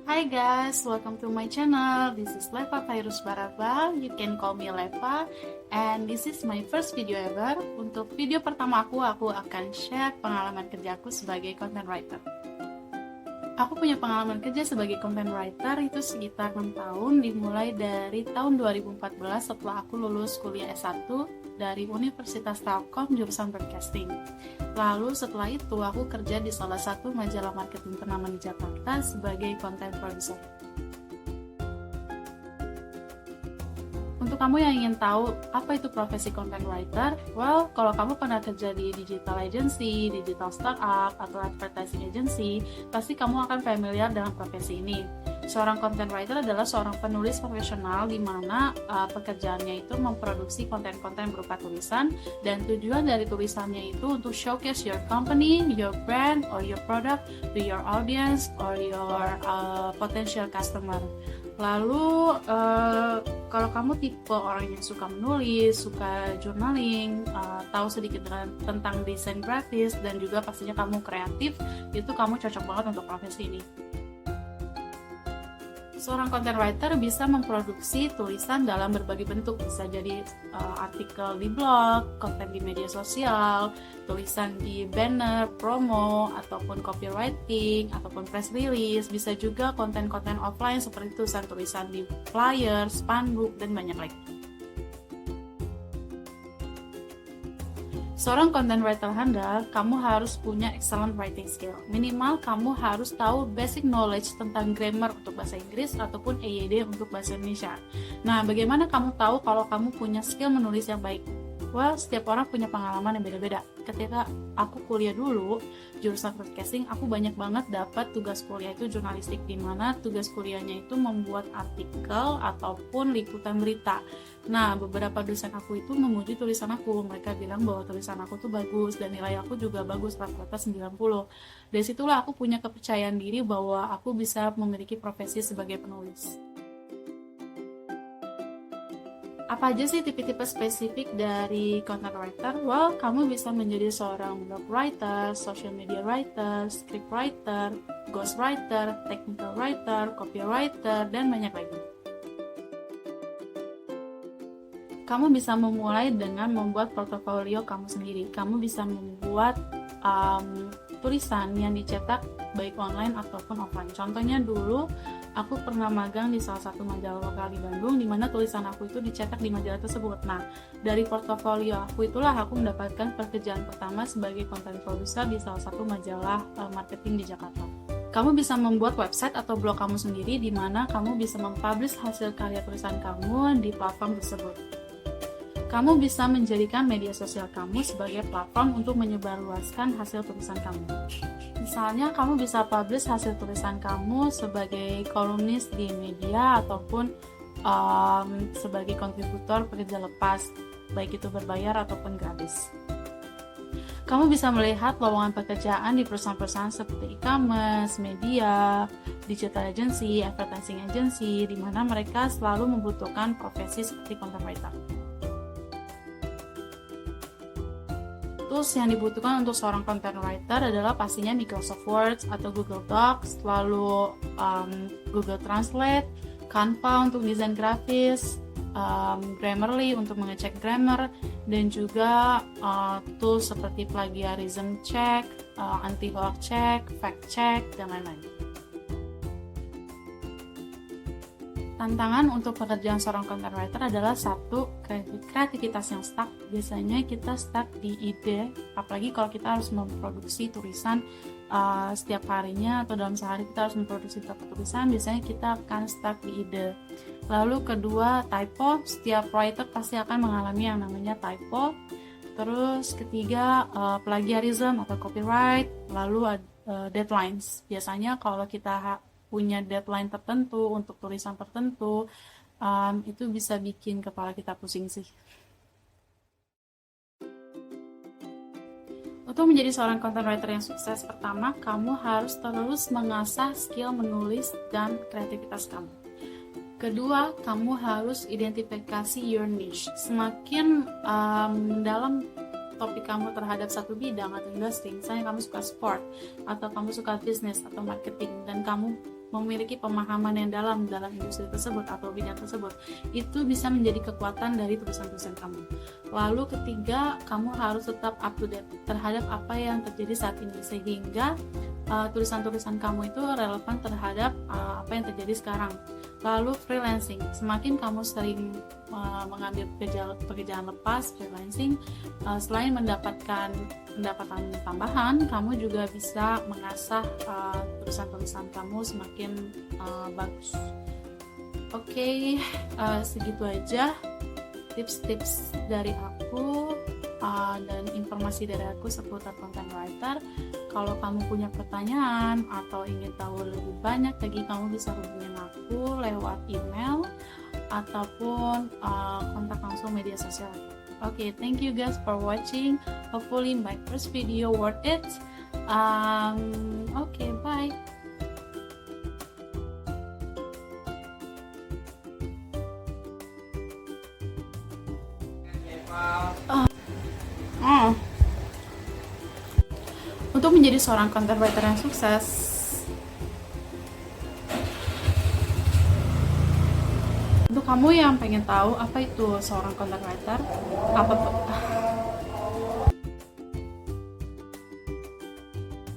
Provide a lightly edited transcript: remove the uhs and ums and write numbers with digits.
Hi guys, welcome to my channel. This is Leva Virus Baraba. You can call me Leva. And this is my first video ever. Untuk video pertama aku akan share pengalaman kerjaku sebagai content writer. Aku punya pengalaman kerja sebagai content writer itu sekitar 6 tahun, dimulai dari tahun 2014 setelah aku lulus kuliah S1 dari Universitas Telkom jurusan broadcasting. Lalu setelah itu aku kerja di salah satu majalah marketing ternama di Jakarta sebagai content producer. Untuk kamu yang ingin tahu apa itu profesi content writer, well, kalau kamu pernah kerja di digital agency, digital startup, atau advertising agency, pasti kamu akan familiar dengan profesi ini. Seorang content writer adalah seorang penulis profesional di mana pekerjaannya itu memproduksi konten-konten berupa tulisan, dan tujuan dari tulisannya itu untuk showcase your company, your brand, or your product to your audience or your potential customer. Lalu kalau kamu tipe orang yang suka menulis, suka journaling, tahu sedikit tentang desain grafis, dan juga pastinya kamu kreatif, itu kamu cocok banget untuk profesi ini. Seorang content writer bisa memproduksi tulisan dalam berbagai bentuk, bisa jadi artikel di blog, konten di media sosial, tulisan di banner, promo, ataupun copywriting, ataupun press release, bisa juga konten-konten offline seperti tulisan-tulisan di flyer, spanduk, dan banyak lagi. Seorang content writer handal, kamu harus punya excellent writing skill. Minimal kamu harus tahu basic knowledge tentang grammar untuk bahasa Inggris ataupun EYD untuk bahasa Indonesia. Nah, bagaimana kamu tahu kalau kamu punya skill menulis yang baik? Well, setiap orang punya pengalaman yang beda-beda. Ketika aku kuliah dulu, jurusan broadcasting, aku banyak banget dapat tugas kuliah itu jurnalistik, di mana tugas kuliahnya itu membuat artikel ataupun liputan berita. Nah, beberapa dosen aku itu memuji tulisan aku. Mereka bilang bahwa tulisan aku tuh bagus, dan nilai aku juga bagus, rata-rata 90. Dari situlah aku punya kepercayaan diri bahwa aku bisa memiliki profesi sebagai penulis. Apa aja sih tipe-tipe spesifik dari content writer? Well, kamu bisa menjadi seorang blog writer, social media writer, script writer, ghost writer, technical writer, copywriter, dan banyak lagi. Kamu bisa memulai dengan membuat portofolio kamu sendiri. Kamu bisa membuat tulisan yang dicetak baik online ataupun offline. Contohnya dulu aku pernah magang di salah satu majalah lokal di Bandung, di mana tulisan aku itu dicetak di majalah tersebut. Nah, dari portofolio aku itulah aku mendapatkan pekerjaan pertama sebagai content producer di salah satu majalah marketing di Jakarta. Kamu bisa membuat website atau blog kamu sendiri, di mana kamu bisa mempublish hasil karya tulisan kamu di platform tersebut. Kamu bisa menjadikan media sosial kamu sebagai platform untuk menyebarluaskan hasil tulisan kamu. Misalnya, kamu bisa publish hasil tulisan kamu sebagai kolumnis di media ataupun sebagai kontributor pekerja lepas, baik itu berbayar ataupun gratis. Kamu bisa melihat lowongan pekerjaan di perusahaan-perusahaan seperti e-commerce, media, digital agency, advertising agency, di mana mereka selalu membutuhkan profesi seperti content writer. Tools yang dibutuhkan untuk seorang content writer adalah pastinya Microsoft Word atau Google Docs, lalu Google Translate, Canva untuk desain grafis, Grammarly untuk mengecek grammar, dan juga tools seperti plagiarism check, anti-hoax check, fact check, dan lain-lain. Tantangan untuk pekerjaan seorang content writer adalah satu, kreativitas yang stuck. Biasanya kita stuck di ide, apalagi kalau kita harus memproduksi tulisan setiap harinya atau dalam sehari kita harus memproduksi berapa tulisan, biasanya kita akan stuck di ide. Lalu kedua, typo. Setiap writer pasti akan mengalami yang namanya typo. Terus ketiga, plagiarism atau copyright. Lalu deadlines. Biasanya kalau kita punya deadline tertentu untuk tulisan tertentu, itu bisa bikin kepala kita pusing sih. Untuk menjadi seorang content writer yang sukses, pertama, kamu harus terus mengasah skill menulis dan kreativitas kamu. Kedua, kamu harus identifikasi your niche. Semakin dalam topik kamu terhadap satu bidang atau industri, misalnya kamu suka sport, atau kamu suka bisnis atau marketing, dan kamu memiliki pemahaman yang dalam industri tersebut atau bidang tersebut, itu bisa menjadi kekuatan dari tulisan-tulisan kamu. Lalu ketiga, kamu harus tetap up to date terhadap apa yang terjadi saat ini, sehingga tulisan-tulisan kamu itu relevan terhadap apa yang terjadi sekarang. Lalu freelancing, semakin kamu sering mengambil pekerjaan lepas freelancing, selain mendapatkan pendapatan tambahan, kamu juga bisa mengasah tulisan-tulisan kamu semakin bagus. Oke, segitu aja tips-tips dari aku dan informasi dari aku seputar content writer. Kalau kamu punya pertanyaan atau ingin tahu lebih banyak lagi, kamu bisa hubungin aku lewat email ataupun kontak langsung media sosial. Okay, thank you guys for watching. Hopefully my first video worth it. Okay, bye. Untuk menjadi seorang content writer yang sukses, untuk kamu yang pengen tahu apa itu seorang content writer, apa